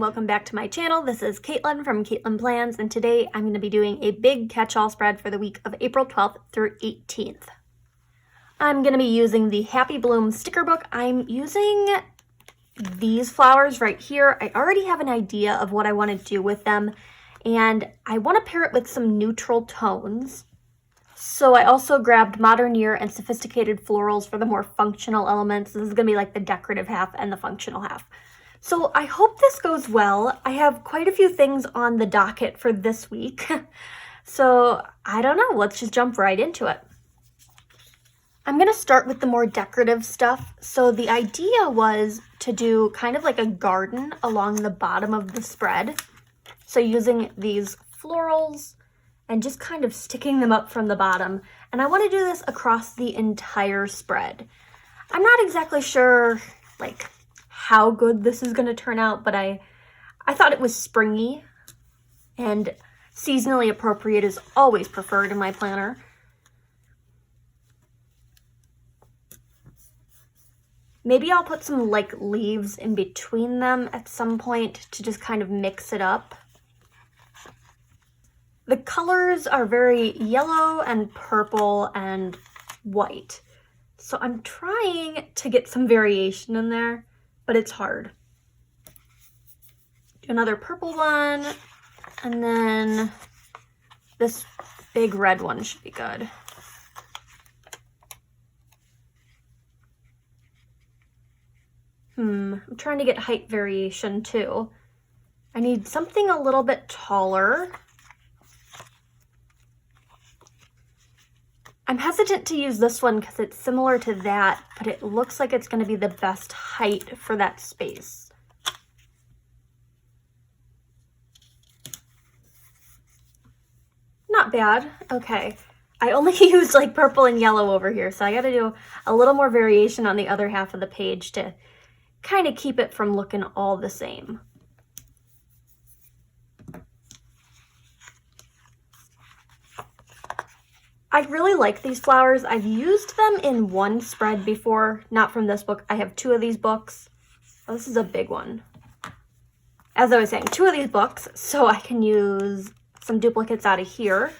and welcome back to my channel. This is Caitlin from Caitlin Plans, and today I'm going to be doing a big catch-all spread for the week of April 12th through 18th. I'm going to be using the Happy Bloom sticker book. I'm using these flowers right here. I already have an idea of what I want to do with them, and I want to pair it with some neutral tones. So I also grabbed Modern Year and Sophisticated Florals for the more functional elements. This is going to be like the decorative half and the functional half. So I hope this goes well. I have quite a few things on the docket for this week. So I don't know, let's just jump right into it. I'm going to start with the more decorative stuff. So the idea was to do kind of like a garden along the bottom of the spread. So using these florals and just kind of sticking them up from the bottom. And I want to do this across the entire spread. I'm not exactly sure like how good this is going to turn out, but I thought it was springy, and seasonally appropriate is always preferred in my planner. Maybe I'll put some like leaves in between them at some point to just kind of mix it up. The colors are very yellow and purple and white, so I'm trying to get some variation in there, but it's hard. Do another purple one, and then this big red one should be good. I'm trying to get height variation too. I need something a little bit taller. I'm hesitant to use this one because it's similar to that, but it looks like it's going to be the best height for that space. Not bad. Okay. I only used like purple and yellow over here, so I got to do a little more variation on the other half of the page to kind of keep it from looking all the same. I really like these flowers. I've used them in one spread before, not from this book. I have two of these books. Oh, this is a big one. As I was saying, two of these books, so I can use some duplicates out of here.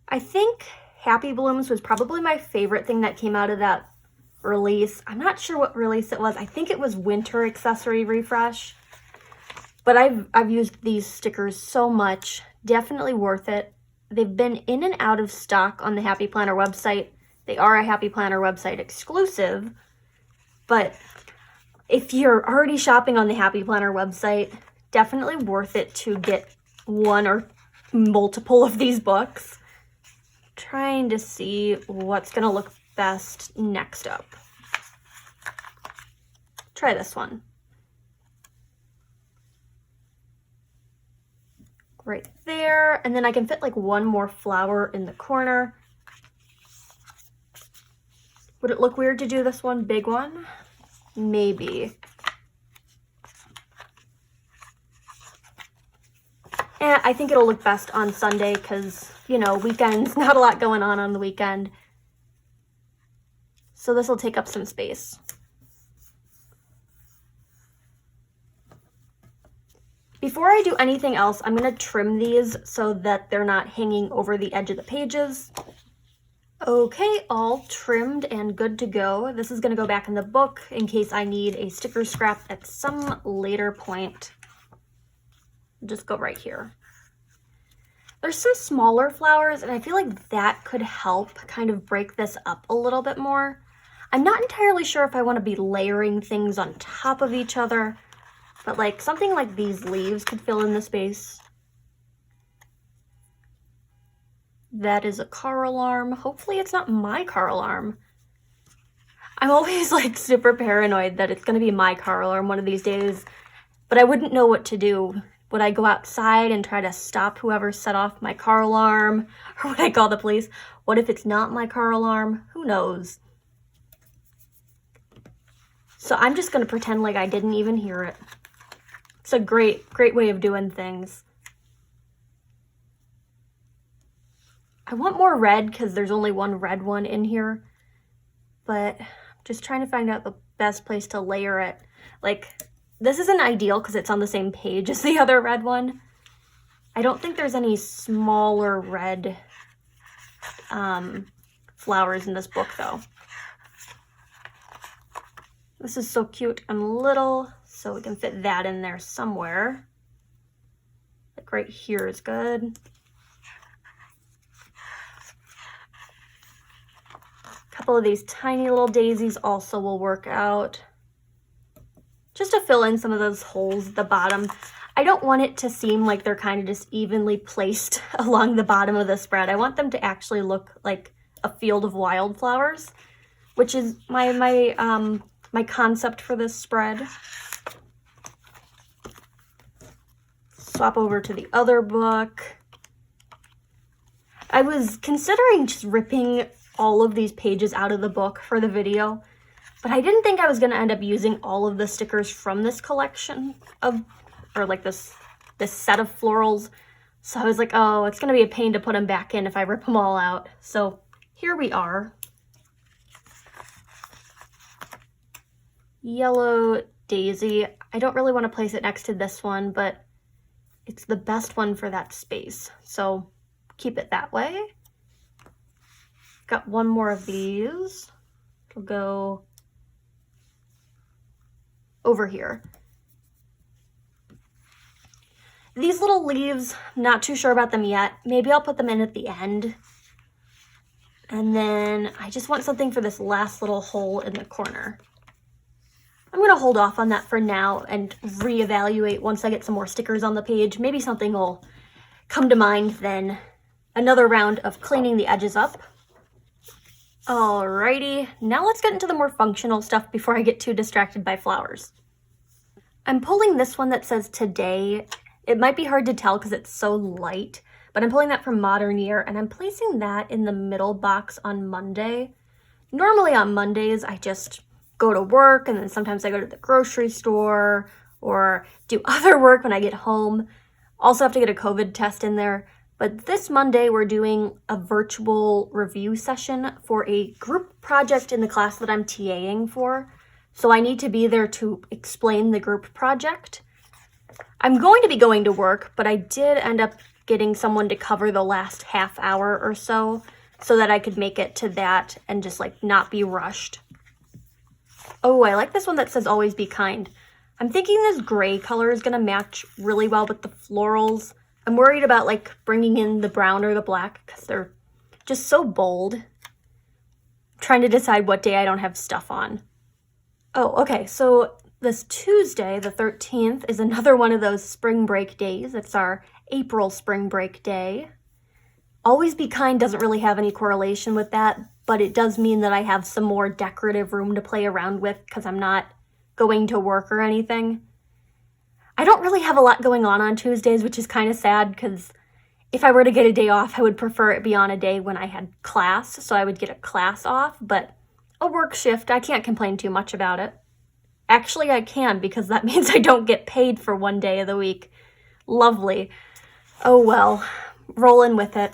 I think Happy Blooms was probably my favorite thing that came out of that release. I'm not sure what release it was. I think it was Winter Accessory Refresh. But I've used these stickers so much. Definitely worth it. They've been in and out of stock on the Happy Planner website. They are a Happy Planner website exclusive. But if you're already shopping on the Happy Planner website, definitely worth it to get one or multiple of these books. Trying to see what's going to look best next up. Try this one. Right there. And then I can fit like one more flower in the corner. Would it look weird to do this one big one? Maybe. And I think it'll look best on Sunday because, you know, weekends, not a lot going on the weekend. So this will take up some space. Before I do anything else, I'm going to trim these so that they're not hanging over the edge of the pages. Okay, all trimmed and good to go. This is going to go back in the book in case I need a sticker scrap at some later point. Just go right here. There's some smaller flowers, and I feel like that could help kind of break this up a little bit more. I'm not entirely sure if I want to be layering things on top of each other, but like something like these leaves could fill in the space. That is a car alarm. Hopefully it's not my car alarm. I'm always like super paranoid that it's going to be my car alarm one of these days, but I wouldn't know what to do. Would I go outside and try to stop whoever set off my car alarm? Or would I call the police? What if it's not my car alarm? Who knows? So I'm just going to pretend like I didn't even hear it. It's a great way of doing things. I want more red because there's only one red one in here, but I'm just trying to find out the best place to layer it. Like, this isn't ideal because it's on the same page as the other red one. I don't think there's any smaller red flowers in this book though. This is so cute and little, so we can fit that in there somewhere. Like right here is good. A couple of these tiny little daisies also will work out. Just to fill in some of those holes at the bottom. I don't want it to seem like they're kind of just evenly placed along the bottom of the spread. I want them to actually look like a field of wildflowers, which is my concept for this spread. Swap over to the other book. I was considering just ripping all of these pages out of the book for the video, but I didn't think I was going to end up using all of the stickers from this collection or like this set of florals. So I was like, oh, it's going to be a pain to put them back in if I rip them all out. So here we are. Yellow daisy. I don't really want to place it next to this one, but it's the best one for that space. So keep it that way. Got one more of these. It'll go over here. These little leaves, not too sure about them yet. Maybe I'll put them in at the end. And then I just want something for this last little hole in the corner. I'm going to hold off on that for now and reevaluate once I get some more stickers on the page. Maybe something will come to mind then. Another round of cleaning the edges up. Alrighty, now let's get into the more functional stuff before I get too distracted by flowers. I'm pulling this one that says today. It might be hard to tell because it's so light, but I'm pulling that from Modern Year, and I'm placing that in the middle box on Monday. Normally on Mondays, I just go to work, and then sometimes I go to the grocery store or do other work when I get home. Also have to get a COVID test in there. But this Monday, we're doing a virtual review session for a group project in the class that I'm TAing for. So I need to be there to explain the group project. I'm going to be going to work, but I did end up getting someone to cover the last half hour or so that I could make it to that and just like not be rushed. Oh, I like this one that says always be kind. I'm thinking this gray color is going to match really well with the florals. I'm worried about like bringing in the brown or the black because they're just so bold. I'm trying to decide what day I don't have stuff on. Oh, okay, so this Tuesday, the 13th, is another one of those spring break days. It's our April spring break day. Always be kind doesn't really have any correlation with that, but it does mean that I have some more decorative room to play around with because I'm not going to work or anything. I don't really have a lot going on Tuesdays, which is kind of sad because if I were to get a day off, I would prefer it be on a day when I had class, so I would get a class off, but a work shift, I can't complain too much about it. Actually, I can because that means I don't get paid for one day of the week. Lovely. Oh well, rolling with it.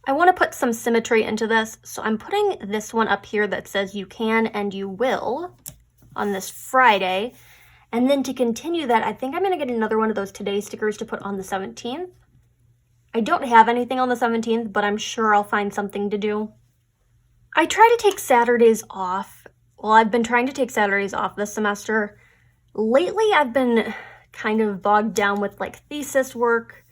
I want to put some symmetry into this, so I'm putting this one up here that says you can and you will on this Friday. And then to continue that, I think I'm going to get another one of those today stickers to put on the 17th. I don't have anything on the 17th, but I'm sure I'll find something to do. I try to take Saturdays off. Well, I've been trying to take Saturdays off this semester. Lately, I've been kind of bogged down with like thesis work,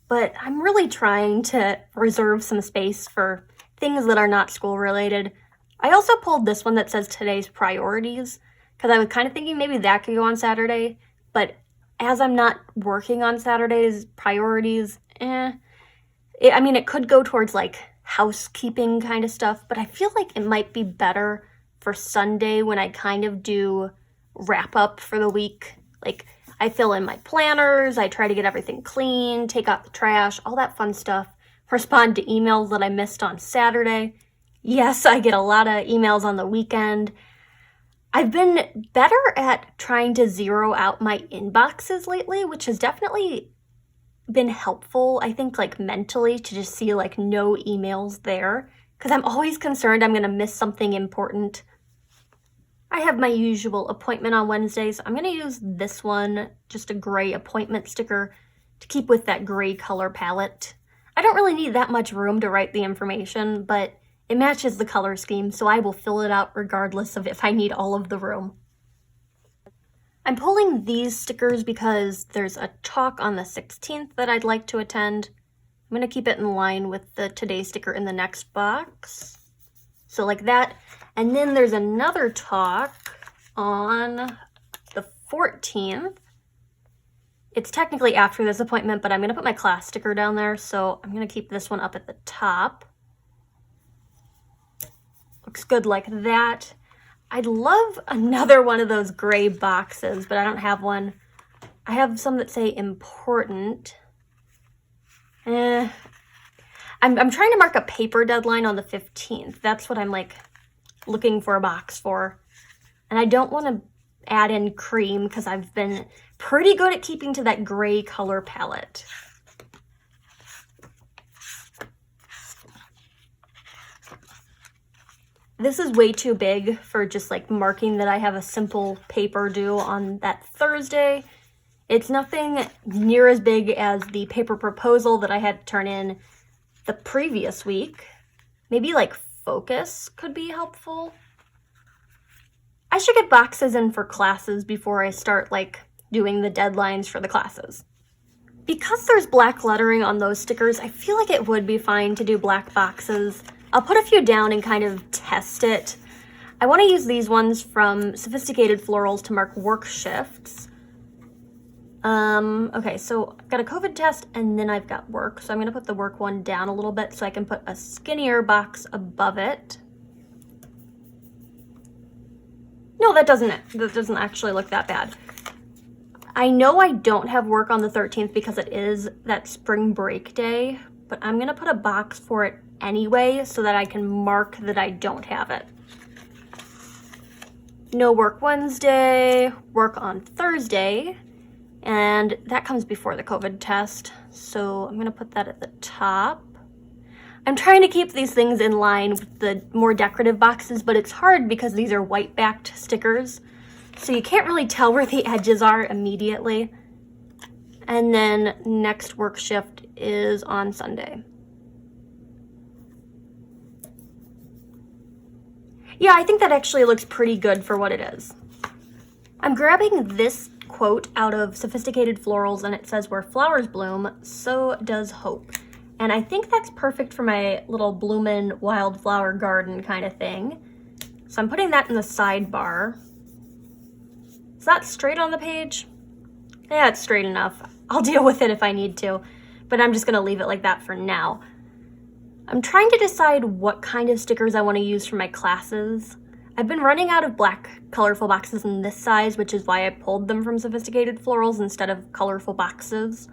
but I'm really trying to reserve some space for things that are not school related. I also pulled this one that says today's priorities because I was kind of thinking maybe that could go on Saturday, but as I'm not working on Saturdays, priorities, it could go towards like housekeeping kind of stuff, but I feel like it might be better for Sunday when I kind of do wrap up for the week. Like I fill in my planners, I try to get everything clean, take out the trash, all that fun stuff, respond to emails that I missed on Saturday. Yes, I get a lot of emails on the weekend. I've been better at trying to zero out my inboxes lately, which has definitely been helpful, I think, like mentally, to just see like no emails there, because I'm always concerned I'm gonna miss something important. I have my usual appointment on Wednesdays. I'm gonna use this one, just a gray appointment sticker, to keep with that gray color palette. I don't really need that much room to write the information, but it matches the color scheme, so I will fill it out regardless of if I need all of the room. I'm pulling these stickers because there's a talk on the 16th that I'd like to attend. I'm going to keep it in line with the today sticker in the next box. So like that. And then there's another talk on the 14th. It's technically after this appointment, but I'm going to put my class sticker down there. So I'm going to keep this one up at the top. Looks good like that. I'd love another one of those gray boxes, but I don't have one. I have some that say important. I'm trying to mark a paper deadline on the 15th. That's what I'm like looking for a box for. And I don't want to add in cream because I've been pretty good at keeping to that gray color palette. This is way too big for just like marking that I have a simple paper due on that Thursday. It's nothing near as big as the paper proposal that I had to turn in the previous week. Maybe like focus could be helpful. I should get boxes in for classes before I start like doing the deadlines for the classes. Because there's black lettering on those stickers, I feel like it would be fine to do black boxes. I'll put a few down and kind of test it. I want to use these ones from Sophisticated Florals to mark work shifts. Okay, so I've got a COVID test and then I've got work. So I'm going to put the work one down a little bit so I can put a skinnier box above it. No, that doesn't actually look that bad. I know I don't have work on the 13th because it is that spring break day, but I'm going to put a box for it anyway so that I can mark that I don't have it. No work Wednesday, work on Thursday, and that comes before the COVID test, so I'm going to put that at the top. I'm trying to keep these things in line with the more decorative boxes, but it's hard because these are white backed stickers, so you can't really tell where the edges are immediately. And then next work shift is on Sunday. Yeah, I think that actually looks pretty good for what it is. I'm grabbing this quote out of Sophisticated Florals, and it says, "Where flowers bloom, so does hope." And I think that's perfect for my little bloomin' wildflower garden kind of thing. So I'm putting that in the sidebar. Is that straight on the page? Yeah, it's straight enough. I'll deal with it if I need to, but I'm just gonna leave it like that for now. I'm trying to decide what kind of stickers I want to use for my classes. I've been running out of black colorful boxes in this size, which is why I pulled them from Sophisticated Florals instead of colorful boxes.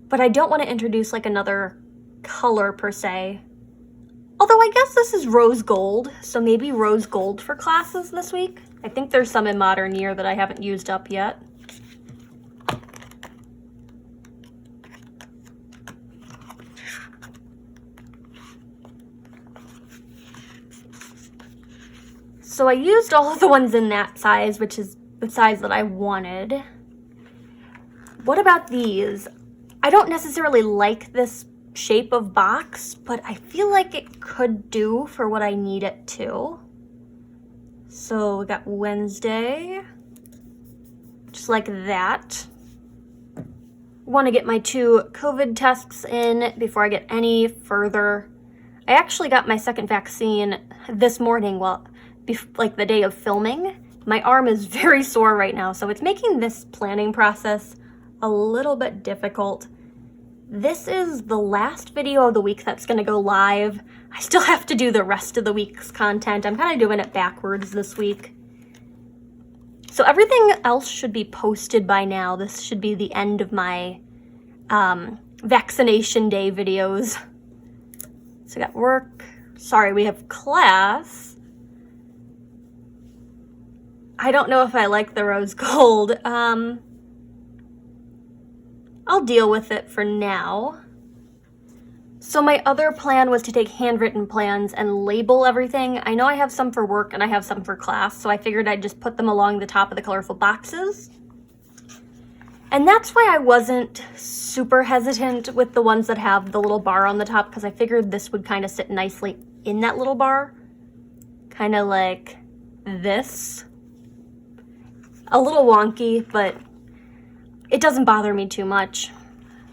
But I don't want to introduce like another color per se. Although I guess this is rose gold, so maybe rose gold for classes this week. I think there's some in Modern Year that I haven't used up yet. So I used all of the ones in that size, which is the size that I wanted. What about these? I don't necessarily like this shape of box, but I feel like it could do for what I need it to. So we got Wednesday, just like that. Want to get my 2 COVID tests in before I get any further. I actually got my second vaccine this morning, like the day of filming. My arm is very sore right now, so it's making this planning process a little bit difficult. This is the last video of the week that's going to go live. I still have to do the rest of the week's content. I'm kind of doing it backwards this week. So everything else should be posted by now. This should be the end of my vaccination day videos. So I got work. Sorry, we have class. I don't know if I like the rose gold. I'll I'll deal with it for now. So my other plan was to take handwritten plans and label everything. I know I have some for work and I have some for class, so I figured I'd just put them along the top of the colorful boxes. And that's why I wasn't super hesitant with the ones that have the little bar on the top, because I figured this would kind of sit nicely in that little bar. Kind of like this. A little wonky, but it doesn't bother me too much.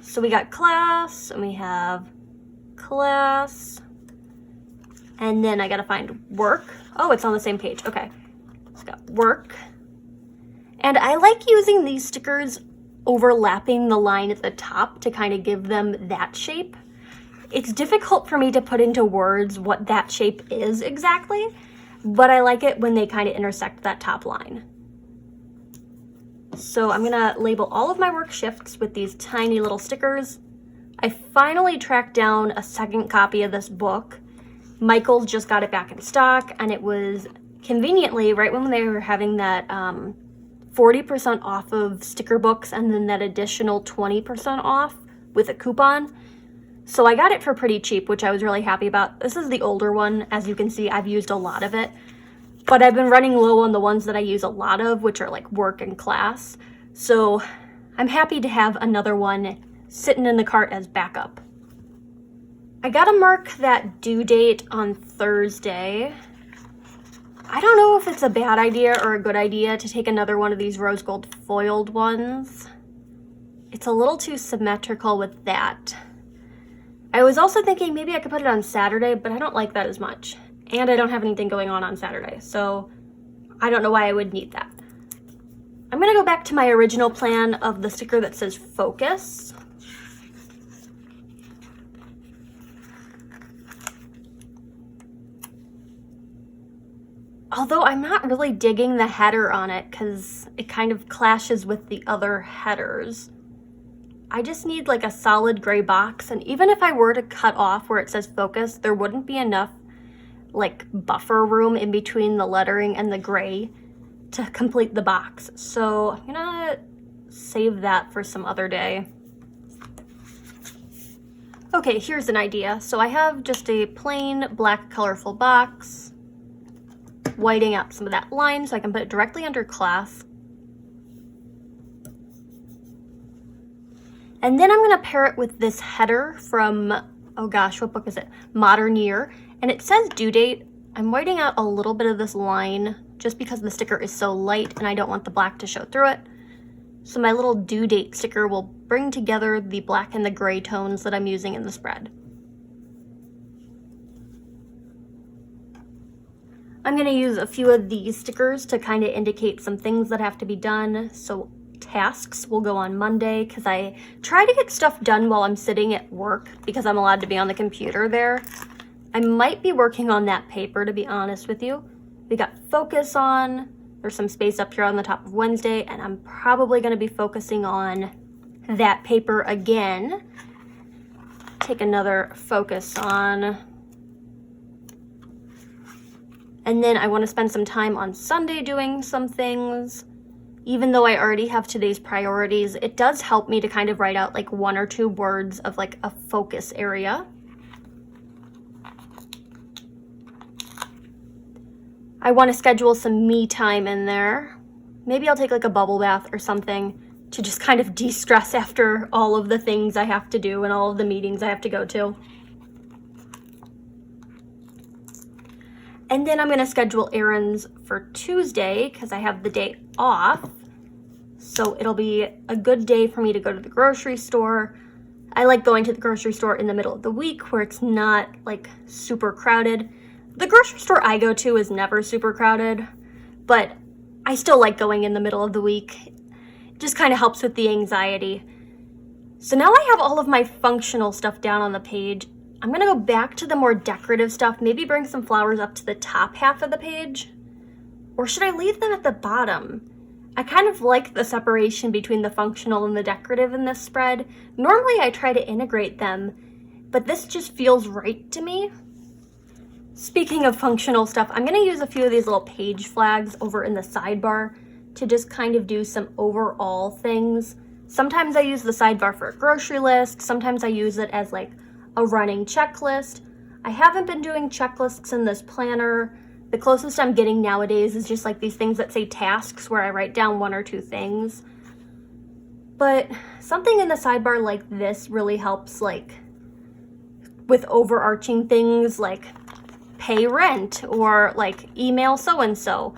So we got class, and we have class, and then I gotta find work. Oh, it's on the same page. Okay. It's got work. And I like using these stickers overlapping the line at the top to kind of give them that shape. It's difficult for me to put into words what that shape is exactly, but I like it when they kind of intersect that top line. So I'm gonna label all of my work shifts with these tiny little stickers. I finally tracked down a second copy of this book. Michael just got it back in stock, and it was conveniently right when they were having that 40% off of sticker books and then that additional 20% off with a coupon. So I got it for pretty cheap, which I was really happy about. This is the older one. As you can see, I've used a lot of it, but I've been running low on the ones that I use a lot of, which are like work and class. So I'm happy to have another one sitting in the cart as backup. I gotta mark that due date on Thursday. I don't know if it's a bad idea or a good idea to take another one of these rose gold foiled ones. It's a little too symmetrical with that. I was also thinking maybe I could put it on Saturday, but I don't like that as much. And I don't have anything going on Saturday, so I don't know why I would need that. I'm gonna go back to my original plan of the sticker that says focus. Although I'm not really digging the header on it because it kind of clashes with the other headers. I just need like a solid gray box, and even if I were to cut off where it says focus, there wouldn't be enough like buffer room in between the lettering and the gray to complete the box. So I'm gonna save that for some other day. Okay, here's an idea. So I have just a plain black colorful box, whiting out some of that line so I can put it directly under class. And then I'm gonna pair it with this header from, oh gosh, what book is it? Modern Year. And it says due date. I'm whiting out a little bit of this line just because the sticker is so light and I don't want the black to show through it. So my little due date sticker will bring together the black and the gray tones that I'm using in the spread. I'm going to use a few of these stickers to kind of indicate some things that have to be done. So tasks will go on Monday because I try to get stuff done while I'm sitting at work because I'm allowed to be on the computer there. I might be working on that paper, to be honest with you. We got focus on. There's some space up here on the top of Wednesday, and I'm probably going to be focusing on that paper again. Take another focus on. And then I want to spend some time on Sunday doing some things. Even though I already have today's priorities, it does help me to kind of write out like 1 or 2 words of like a focus area. I want to schedule some me time in there. Maybe I'll take like a bubble bath or something to just kind of de-stress after all of the things I have to do and all of the meetings I have to go to. And then I'm going to schedule errands for Tuesday because I have the day off. So it'll be a good day for me to go to the grocery store. I like going to the grocery store in the middle of the week where it's not like super crowded. The grocery store I go to is never super crowded, but I still like going in the middle of the week. It just kind of helps with the anxiety. So now I have all of my functional stuff down on the page. I'm going to go back to the more decorative stuff, maybe bring some flowers up to the top half of the page. Or should I leave them at the bottom? I kind of like the separation between the functional and the decorative in this spread. Normally I try to integrate them, but this just feels right to me. Speaking of functional stuff, I'm going to use a few of these little page flags over in the sidebar to just kind of do some overall things. Sometimes I use the sidebar for a grocery list. Sometimes I use it as like a running checklist. I haven't been doing checklists in this planner. The closest I'm getting nowadays is just like these things that say tasks where I write down 1 or 2 things. But something in the sidebar like this really helps, like with overarching things like pay rent or like email so-and-so.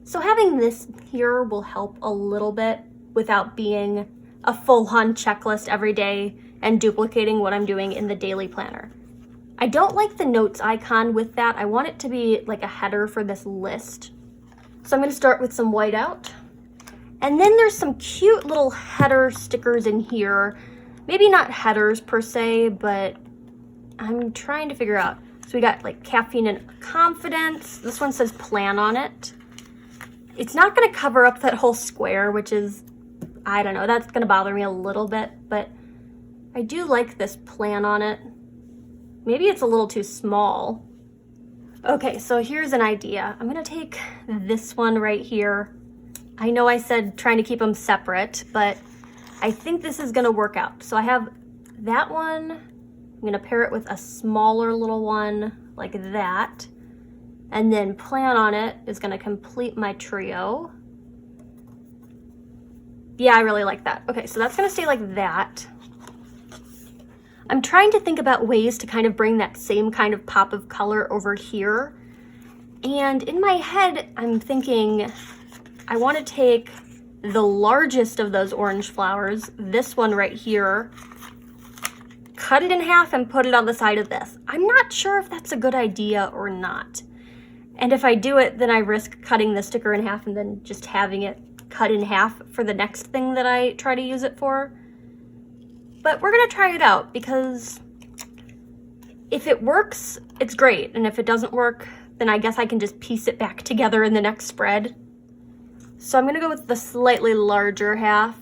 So having this here will help a little bit without being a full-on checklist every day and duplicating what I'm doing in the daily planner. I don't like the notes icon with that. I want it to be like a header for this list. So I'm going to start with some whiteout. And then there's some cute little header stickers in here. Maybe not headers per se, but I'm trying to figure out. So we got like caffeine and confidence. This one says plan on it. It's not going to cover up that whole square, which is, I don't know, that's going to bother me a little bit, but I do like this plan on it. Maybe it's a little too small. Okay, so here's an idea. I'm going to take this one right here. I know I said trying to keep them separate, but I think this is going to work out. So I have that one. I'm going to pair it with a smaller little one like that. And then plan on it is going to complete my trio. Yeah, I really like that. Okay, so that's going to stay like that. I'm trying to think about ways to kind of bring that same kind of pop of color over here. And in my head, I'm thinking I want to take the largest of those orange flowers, this one right here, cut it in half and put it on the side of this. I'm not sure if that's a good idea or not. And if I do it, then I risk cutting the sticker in half and then just having it cut in half for the next thing that I try to use it for. But we're gonna try it out because if it works, it's great. And if it doesn't work, then I guess I can just piece it back together in the next spread. So I'm gonna go with the slightly larger half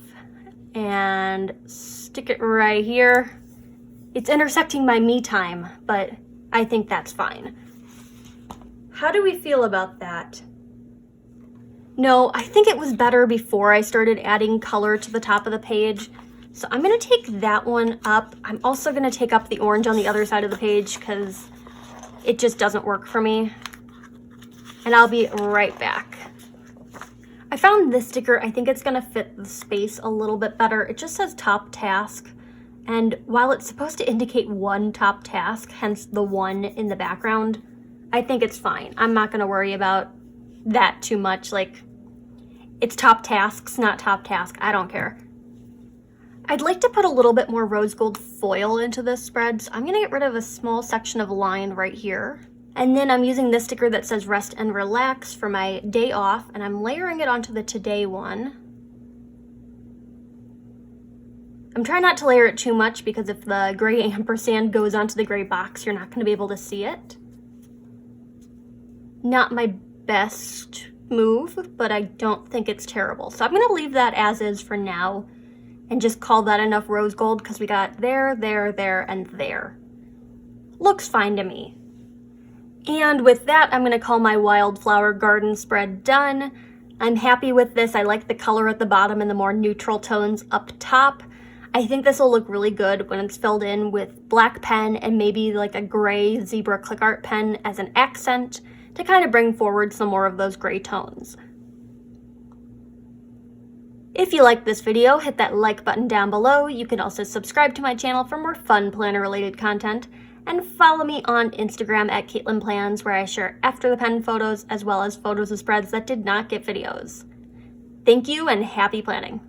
and stick it right here. It's intersecting my me time, but I think that's fine. How do we feel about that? No, I think it was better before I started adding color to the top of the page. So I'm gonna take that one up. I'm also gonna take up the orange on the other side of the page because it just doesn't work for me. And I'll be right back. I found this sticker, I think it's gonna fit the space a little bit better. It just says top task. And while it's supposed to indicate one top task, hence the one in the background, I think it's fine. I'm not gonna worry about that too much. Like, it's top tasks, not top task. I don't care. I'd like to put a little bit more rose gold foil into this spread, so I'm gonna get rid of a small section of line right here. And then I'm using this sticker that says rest and relax for my day off, and I'm layering it onto the today one. I'm trying not to layer it too much because if the gray ampersand goes onto the gray box, you're not gonna be able to see it. Not my best move, but I don't think it's terrible. So I'm gonna leave that as is for now and just call that enough rose gold because we got there, there, there, and there. Looks fine to me. And with that, I'm gonna call my Wildflower garden spread done. I'm happy with this. I like the color at the bottom and the more neutral tones up top. I think this will look really good when it's filled in with black pen and maybe like a gray zebra click art pen as an accent to kind of bring forward some more of those gray tones. If you liked this video, hit that like button down below. You can also subscribe to my channel for more fun planner related content, and follow me on Instagram at Caitlin Plans, where I share after the pen photos as well as photos of spreads that did not get videos. Thank you and happy planning.